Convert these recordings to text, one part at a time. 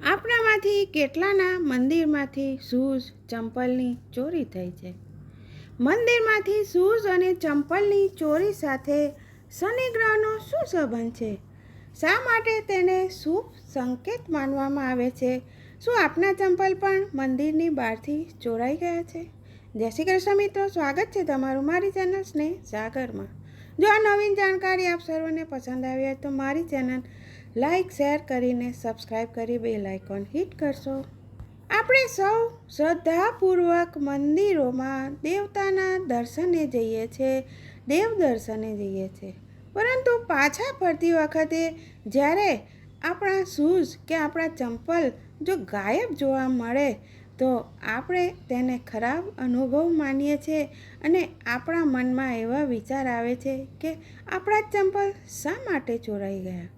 આપણામાંથી કેટલાના મંદિરમાંથી શૂઝ ચંપલની ચોરી થઈ છે? મંદિરમાંથી શૂઝ અને ચંપલની ચોરી સાથે શનિ ગ્રહનો શું સંબંધ છે? શા માટે તેને શુભ સંકેત માનવામાં આવે છે? શું આપના ચંપલ પણ મંદિરની બહારથી ચોરાઈ ગયા છે? જય શ્રી કૃષ્ણ મિત્રો, સ્વાગત છે તમારું મારી ચેનલ સ્નેહ સાગરમાં. જો આ નવીન જાણકારી આપ સર્વને પસંદ આવી હોય તો મારી ચેનલ લાઈક શેર કરીને સબસ્ક્રાઈબ કરી બેલ આઇકોન હિટ કરશો. આપણે સૌ શ્રદ્ધાપૂર્વક મંદિરોમાં દેવતાના દર્શને જઈએ છીએ, દેવ દર્શને જઈએ છીએ, પરંતુ પાછા ફરતી વખતે જ્યારે આપણા શૂઝ કે આપણા ચંપલ જો ગાયબ જોવા મળે તો આપણે તેને ખરાબ અનુભવ માનીએ છીએ અને આપણા મનમાં એવા વિચાર આવે છે કે આપણા ચંપલ શા માટે ચોરાઈ ગયા.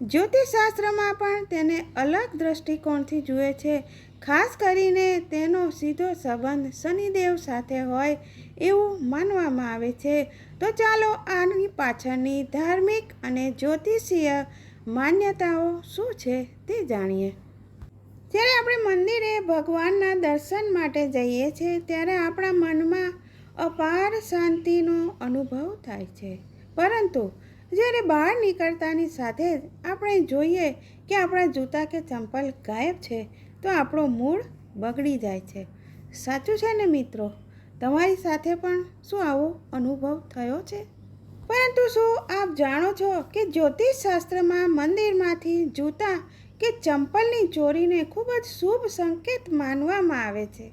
જ્યોતિષશાસ્ત્રમાં પણ તેને અલગ દ્રષ્ટિકોણથી જુએ છે. ખાસ કરીને તેનો સીધો સંબંધ શનિદેવ સાથે હોય એવું માનવામાં આવે છે. તો ચાલો આની પાછળની ધાર્મિક અને જ્યોતિષીય માન્યતાઓ શું છે તે જાણીએ. જ્યારે આપણે મંદિરે ભગવાનના દર્શન માટે જઈએ છીએ ત્યારે આપણા મનમાં અપાર શાંતિનો અનુભવ થાય છે, પરંતુ જ્યારે બહાર નીકળતાની સાથે જ આપણે જોઈએ કે આપણા જૂતા કે ચંપલ ગાયબ છે તો આપણો મૂડ બગડી જાય છે. સાચું છે ને મિત્રો? તમારી સાથે પણ શું આવો અનુભવ થયો છે? પરંતુ શું આપ જાણો છો કે જ્યોતિષશાસ્ત્રમાં મંદિરમાંથી જૂતા કે ચંપલની ચોરીને ખૂબ જ શુભ સંકેત માનવામાં આવે છે.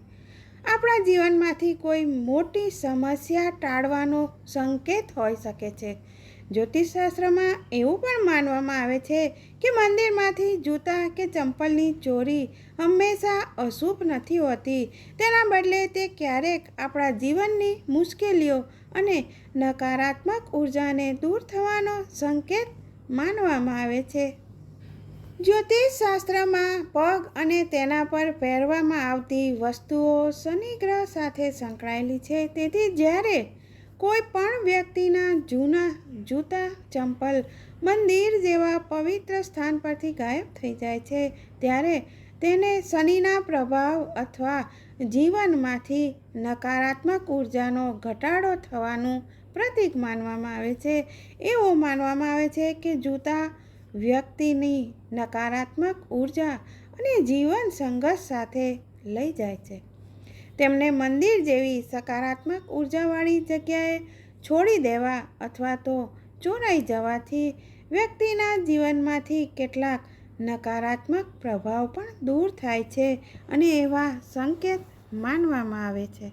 આપણા જીવનમાંથી કોઈ મોટી સમસ્યા ટાળવાનો સંકેત હોઈ શકે છે. જ્યોતિષશાસ્ત્રમાં એવું પણ માનવામાં આવે છે કે મંદિરમાંથી જૂતા કે ચંપલની ચોરી હંમેશા અશુભ નથી હોતી. તેના બદલે તે ક્યારેક આપણા જીવનની મુશ્કેલીઓ અને નકારાત્મક ઉર્જાને દૂર થવાનો સંકેત માનવામાં આવે છે. જ્યોતિષશાસ્ત્રમાં પગ અને તેના પર પહેરવામાં આવતી વસ્તુઓ શનિ ગ્રહ સાથે સંકળાયેલી છે. તેથી જ્યારે કોઈ પણ વ્યક્તિના જૂના જૂતા ચંપલ મંદિર જેવા પવિત્ર સ્થાન પરથી ગાયબ થઈ જાય છે ત્યારે તેને શનિના પ્રભાવ અથવા જીવનમાંથી નકારાત્મક ઉર્જાનો ઘટાડો થવાનું પ્રતીક માનવામાં આવે છે. એવું માનવામાં આવે છે કે જૂતા વ્યક્તિની નકારાત્મક ઉર્જા અને જીવન સંઘર્ષ સાથે લઈ જાય છે. તેમને મંદિર જેવી સકારાત્મક ઉર્જાવાળી જગ્યાએ છોડી દેવા અથવા તો ચોરાઈ જવાથી વ્યક્તિના જીવનમાંથી કેટલાક નકારાત્મક પ્રભાવ પણ દૂર થાય છે અને એવા સંકેત માનવામાં આવે છે.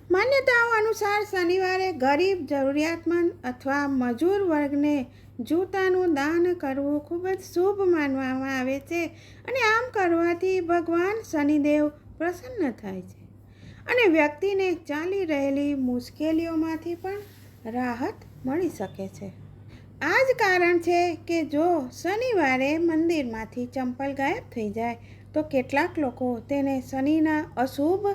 માન્યતાઓ અનુસાર શનિવારે ગરીબ, જરૂરિયાતમંદ અથવા મજૂર વર્ગને જૂતાનું દાન કરવું ખૂબ જ શુભ માનવામાં આવે છે અને આમ કરવાથી ભગવાન શનિદેવ પ્રસન્ન થાય છે અને વ્યક્તિને ચાલી રહેલી મુશ્કેલીઓમાંથી પણ રાહત મળી શકે છે. આ જ કારણ છે કે જો શનિવારે મંદિરમાંથી ચંપલ ગાયબ થઈ જાય તો કેટલાક લોકો તેને શનિના અશુભ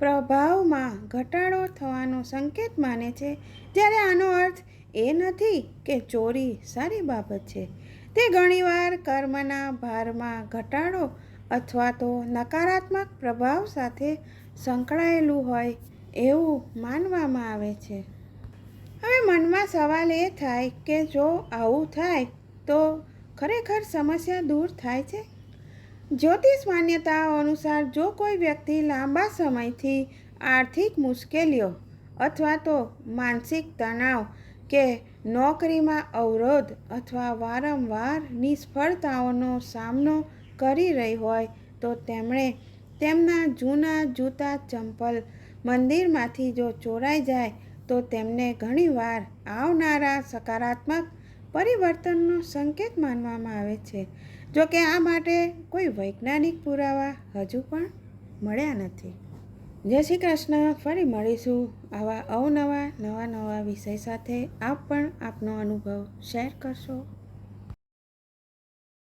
પ્રભાવમાં ઘટાડો થવાનો સંકેત માને છે, જ્યારે આનો અર્થ એ નથી કે ચોરી સારી બાબત છે. તે ઘણીવાર કર્મના ભારમાં ઘટાડો અથવા તો નકારાત્મક પ્રભાવ સાથે સંકળાયેલું હોય એવું માનવામાં આવે છે. હવે મનમાં સવાલ એ થાય કે જો આવું થાય તો ખરેખર સમસ્યા દૂર થાય છે? જ્યોતિષ માન્યતાઓ અનુસાર જો કોઈ વ્યક્તિ લાંબા સમયથી આર્થિક મુશ્કેલીઓ અથવા તો માનસિક તણાવ કે નોકરીમાં અવરોધ અથવા વારંવાર નિષ્ફળતાઓનો સામનો કરી રહી હોય તો તેમણે તેમના જૂના જૂતા ચંપલ મંદિરમાંથી જો ચોરાઈ જાય તો તેમને ઘણીવાર આવનારા સકારાત્મક પરિવર્તનનો સંકેત માનવામાં આવે છે. જો કે આ માટે કોઈ વૈજ્ઞાનિક પુરાવા હજુ પણ મળ્યા નથી. જય શ્રી કૃષ્ણ. ફરી મળીશું આવા અવનવા નવા વિષય સાથે. આપ પણ આપનો અનુભવ શેર કરશો.